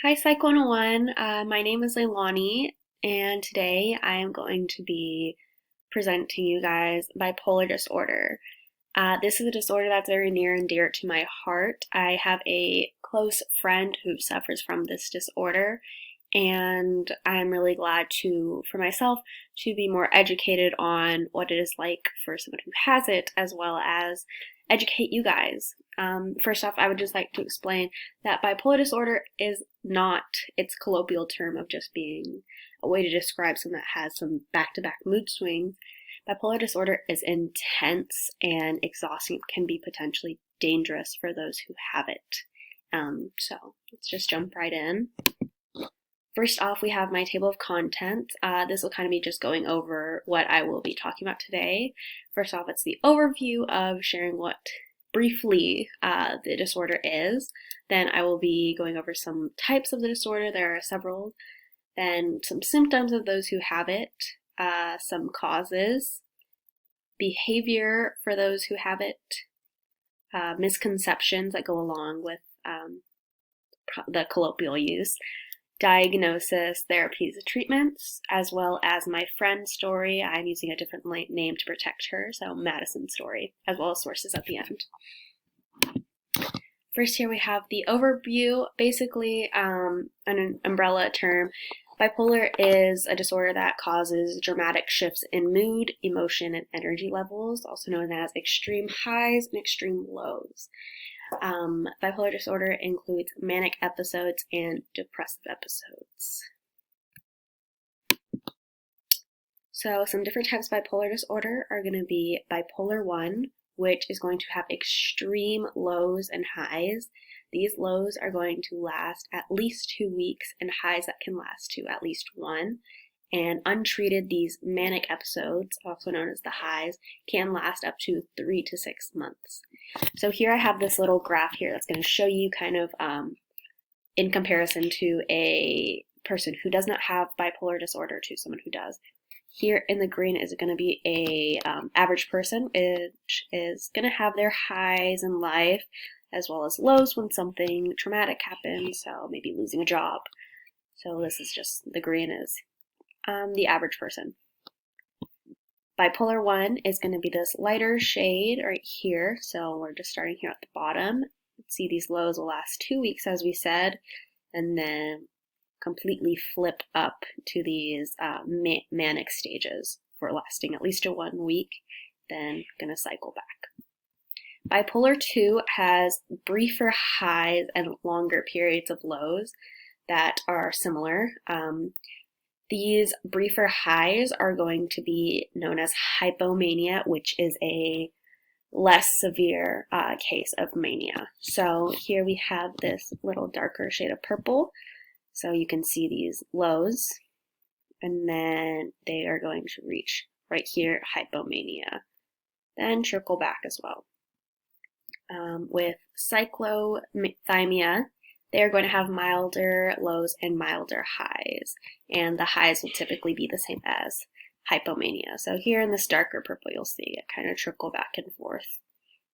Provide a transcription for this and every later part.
Hi, Psych 101. My name is Leilani, and today I am going to be presenting you guys bipolar disorder. This is a disorder that's very near and dear to my heart. I have a close friend who suffers from this disorder, and I'm really glad for myself, to be more educated on what it is like for someone who has it, as well as educate you guys. First off, I would just like to explain that bipolar disorder is not its colloquial term of just being a way to describe someone that has some back-to-back mood swings. Bipolar disorder is intense and exhausting. It can be potentially dangerous for those who have it. So let's just jump right in. First off, we have my table of contents. This will kind of be just going over what I will be talking about today. First off, it's the overview of sharing what briefly the disorder is. Then I will be going over some types of the disorder. There are several. Then some symptoms of those who have it, some causes, behavior for those who have it, misconceptions that go along with the colloquial use, diagnosis, therapies, treatments, as well as my friend's story. I'm using a different name to protect her, so Madison's story, as well as sources at the end. First, here we have the overview. Basically, an umbrella term, bipolar is a disorder that causes dramatic shifts in mood, emotion, and energy levels, also known as extreme highs and extreme lows. Bipolar disorder includes manic episodes and depressive episodes. So some different types of bipolar disorder are going to be bipolar 1, which is going to have extreme lows and highs. These lows are going to last at least 2 weeks and highs that can last to at least 1. And untreated, these manic episodes, also known as the highs, can last up to 3 to 6 months. So here I have this little graph here that's going to show you kind of in comparison to a person who does not have bipolar disorder to someone who does. Here in the green is going to be a average person, which is going to have their highs in life as well as lows when something traumatic happens, so maybe losing a job. So this is just, the green is the average person. Bipolar 1 is going to be this lighter shade right here. So we're just starting here at the bottom. See, these lows will last 2 weeks, as we said, and then completely flip up to these manic stages for lasting at least 1 week, then going to cycle back. Bipolar 2 has briefer highs and longer periods of lows that are similar. These briefer highs are going to be known as hypomania, which is a less severe case of mania. So here we have this little darker shade of purple. So you can see these lows, and then they are going to reach right here, hypomania. Then trickle back as well. With cyclothymia, they're going to have milder lows and milder highs, and the highs will typically be the same as hypomania. So here in this darker purple, you'll see it kind of trickle back and forth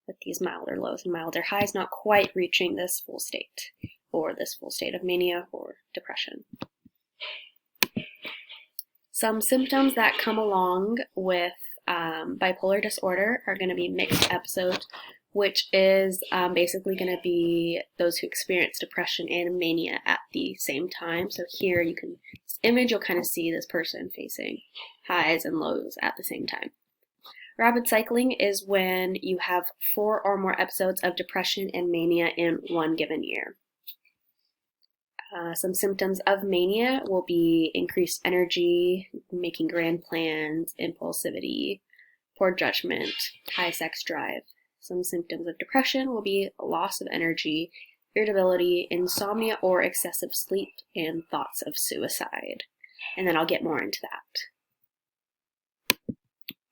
with these milder lows and milder highs, not quite reaching this full state, or this full state of mania or depression. Some symptoms that come along with bipolar disorder are going to be mixed episodes, which is basically going to be those who experience depression and mania at the same time. So here you can, this image, you'll kind of see this person facing highs and lows at the same time. Rapid cycling is when you have 4 or more episodes of depression and mania in one given year. Some symptoms of mania will be increased energy, making grand plans, impulsivity, poor judgment, high sex drive. Some symptoms of depression will be loss of energy, irritability, insomnia or excessive sleep, and thoughts of suicide. And then I'll get more into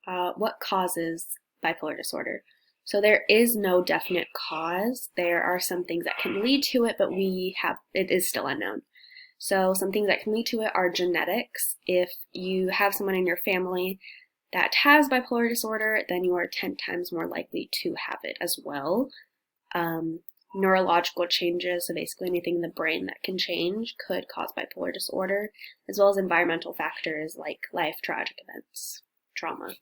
that. What causes bipolar disorder? So there is no definite cause. There are some things that can lead to it, but it is still unknown. So some things that can lead to it are genetics. If you have someone in your family that has bipolar disorder, then you are 10 times more likely to have it as well. Neurological changes, so basically anything in the brain that can change, could cause bipolar disorder, as well as environmental factors like life tragic events, trauma.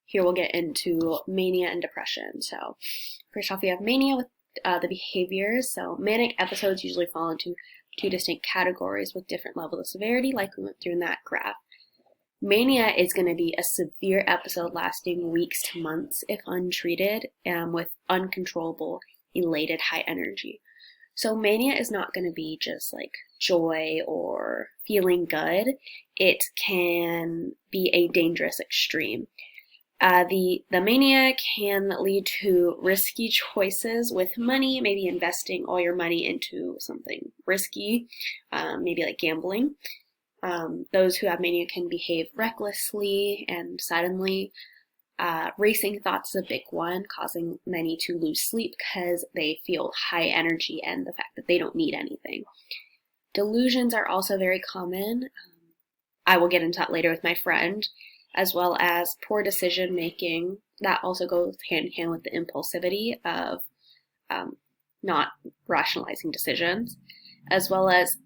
Here we'll get into mania and depression. So first off, we have mania with the behaviors. So manic episodes usually fall into two distinct categories with different levels of severity, like we went through in that graph. Mania is going to be a severe episode lasting weeks to months if untreated, with uncontrollable, elated, high energy. So mania is not going to be just like joy or feeling good. It can be a dangerous extreme. The mania can lead to risky choices with money, maybe investing all your money into something risky, maybe like gambling. Those who have mania can behave recklessly and suddenly. Racing thoughts is a big one, causing many to lose sleep because they feel high energy and the fact that they don't need anything. Delusions are also very common. I will get into that later with my friend, as well as poor decision making. That also goes hand in hand with the impulsivity of not rationalizing decisions, as well as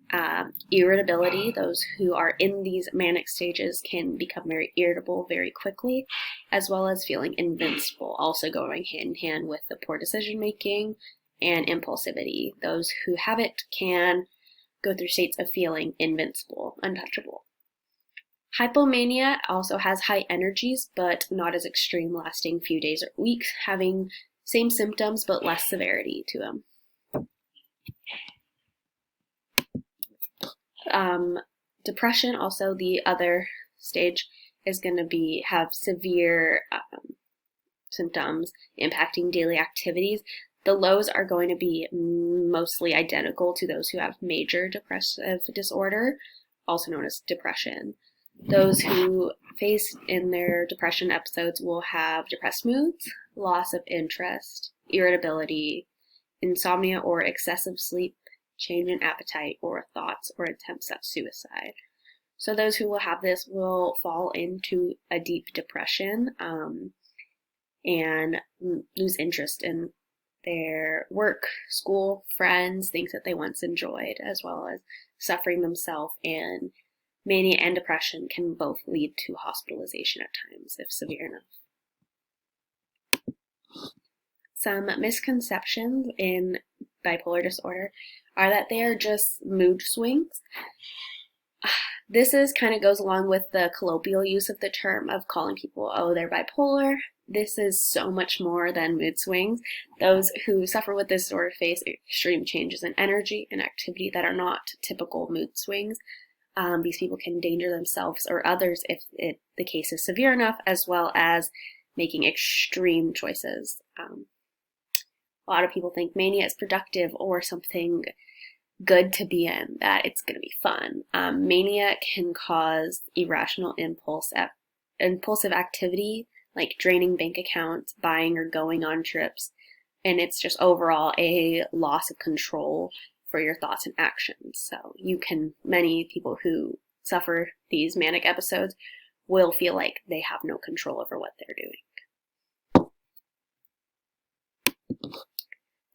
irritability. Those who are in these manic stages can become very irritable very quickly, as well as feeling invincible, also going hand in hand with the poor decision making and impulsivity. Those who have it can go through states of feeling invincible, untouchable. Hypomania also has high energies, but not as extreme, lasting few days or weeks, having same symptoms but less severity to them. Depression, also the other stage, is going to have severe symptoms impacting daily activities. The lows are going to be mostly identical to those who have major depressive disorder, also known as depression. Those who face in their depression episodes will have depressed moods, loss of interest, irritability, insomnia or excessive sleep, change in appetite or thoughts or attempts at suicide. So those who will have this will fall into a deep depression and lose interest in their work, school, friends, things that they once enjoyed, as well as suffering themselves. And mania and depression can both lead to hospitalization at times if severe enough. Some misconceptions in bipolar disorder are that they are just mood swings. This kind of goes along with the colloquial use of the term of calling people, oh, they're bipolar. This is so much more than mood swings. Those who suffer with this disorder face extreme changes in energy and activity that are not typical mood swings. These people can endanger themselves or others if the case is severe enough, as well as making extreme choices. A lot of people think mania is productive or something good to be in, that it's going to be fun. Mania can cause irrational impulsive activity, like draining bank accounts, buying or going on trips, and it's just overall a loss of control for your thoughts and actions. So many people who suffer these manic episodes will feel like they have no control over what they're doing.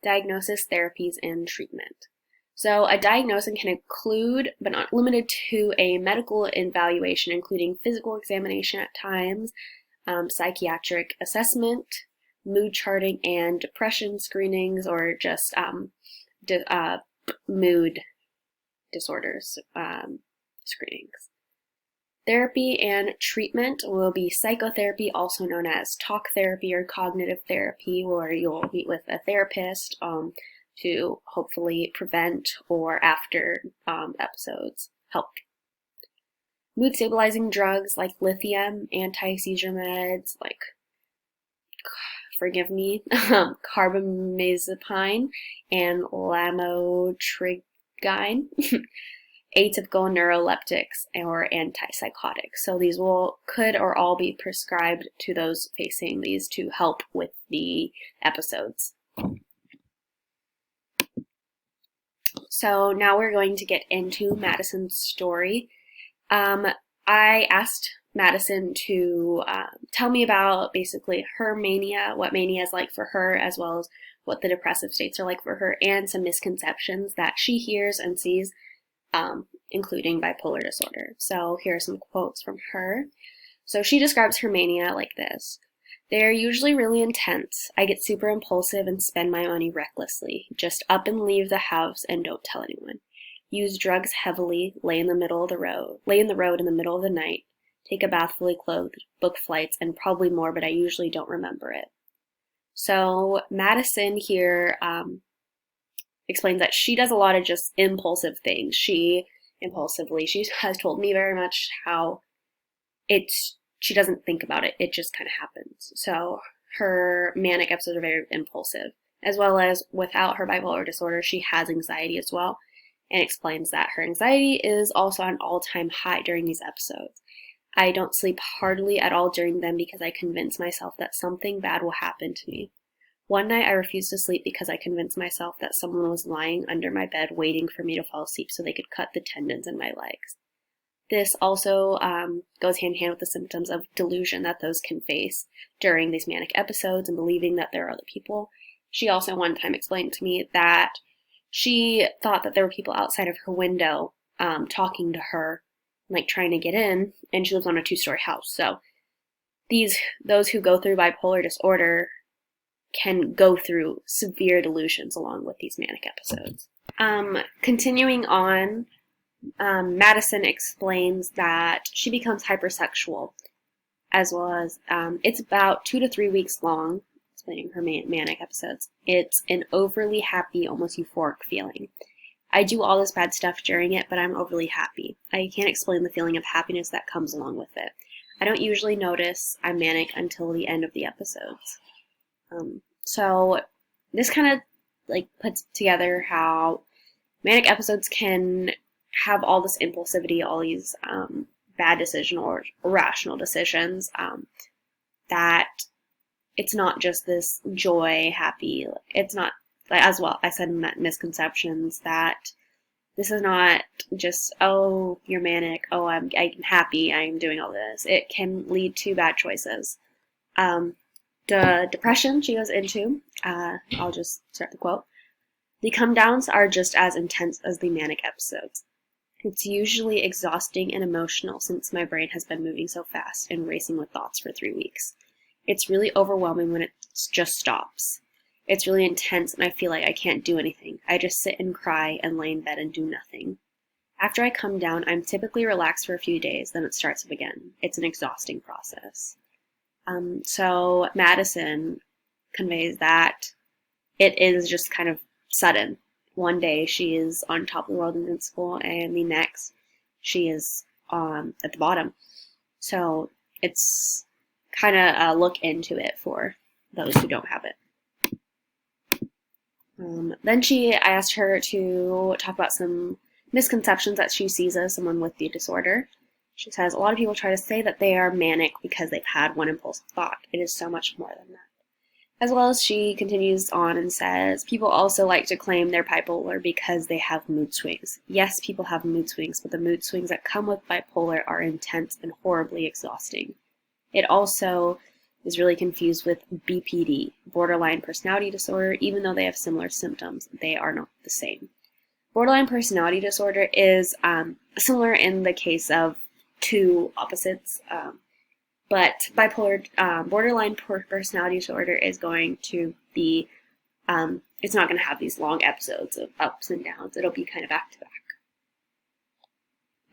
Diagnosis, therapies, and treatment. So a diagnosis can include, but not limited to, a medical evaluation, including physical examination at times, psychiatric assessment, mood charting, and depression screenings, or just mood disorders screenings. Therapy and treatment will be psychotherapy, also known as talk therapy or cognitive therapy, where you'll meet with a therapist to hopefully prevent or after episodes help. Mood stabilizing drugs like lithium, anti-seizure meds like, forgive me, carbamazepine and lamotrigine, atypical neuroleptics, or antipsychotics. So these could or all be prescribed to those facing these to help with the episodes. So now we're going to get into Madison's story. I asked Madison to tell me about basically her mania, what mania is like for her, as well as what the depressive states are like for her, and some misconceptions that she hears and sees, including bipolar disorder. So here are some quotes from her. So she describes her mania like this. They are usually really intense. I get super impulsive and spend my money recklessly. Just up and leave the house and don't tell anyone. Use drugs heavily, lay in the road in the middle of the night, take a bath fully clothed, book flights, and probably more, but I usually don't remember it. So Madison here explains that she does a lot of just impulsive things. She has told me very much how she doesn't think about it. It just kind of happens. So her manic episodes are very impulsive, as well as without her bipolar disorder, she has anxiety as well, and explains that her anxiety is also on an all-time high during these episodes. I don't sleep hardly at all during them because I convince myself that something bad will happen to me. One night I refused to sleep because I convinced myself that someone was lying under my bed waiting for me to fall asleep so they could cut the tendons in my legs. This also goes hand in hand with the symptoms of delusion that those can face during these manic episodes and believing that there are other people. She also one time explained to me that she thought that there were people outside of her window talking to her, like trying to get in, and she lives on a 2-story house. So those who go through bipolar disorder can go through severe delusions along with these manic episodes. Continuing on, Madison explains that she becomes hypersexual, as well as it's about 2 to 3 weeks long, explaining her manic episodes. It's an overly happy, almost euphoric feeling. I do all this bad stuff during it, but I'm overly happy. I can't explain the feeling of happiness that comes along with it. I don't usually notice I'm manic until the end of the episodes. So this kind of like puts together how manic episodes can have all this impulsivity, all these bad decision or irrational decisions, that it's not just this joy, happy, it's not, as well, I said misconceptions, that this is not just, oh, you're manic, oh, I'm happy, I'm doing all this. It can lead to bad choices. The depression she goes into, I'll just start the quote. The come downs are just as intense as the manic episodes. It's usually exhausting and emotional since my brain has been moving so fast and racing with thoughts for 3 weeks. It's really overwhelming when it just stops. It's really intense and I feel like I can't do anything. I just sit and cry and lay in bed and do nothing. After I come down, I'm typically relaxed for a few days, then it starts up again. It's an exhausting process. So Madison conveys that it is just kind of sudden. One day she is on top of the world invincible, and the next she is at the bottom. So it's kind of a look into it for those who don't have it. Then I asked her to talk about some misconceptions that she sees as someone with the disorder. She says, a lot of people try to say that they are manic because they've had one impulsive thought. It is so much more than that. As well as she continues on and says, people also like to claim they're bipolar because they have mood swings. Yes, people have mood swings, but the mood swings that come with bipolar are intense and horribly exhausting. It also is really confused with BPD, borderline personality disorder. Even though they have similar symptoms, they are not the same. Borderline personality disorder is similar in the case of two opposites, but borderline personality disorder is going to be, it's not going to have these long episodes of ups and downs. It'll be kind of back to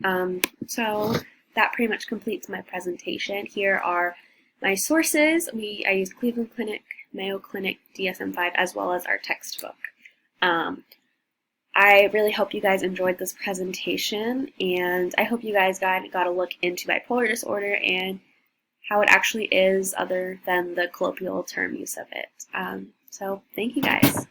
back. So that pretty much completes my presentation. Here are my sources. I use Cleveland Clinic, Mayo Clinic, DSM-5, as well as our textbook. I really hope you guys enjoyed this presentation, and I hope you guys got a look into bipolar disorder and how it actually is other than the colloquial term use of it. So thank you guys.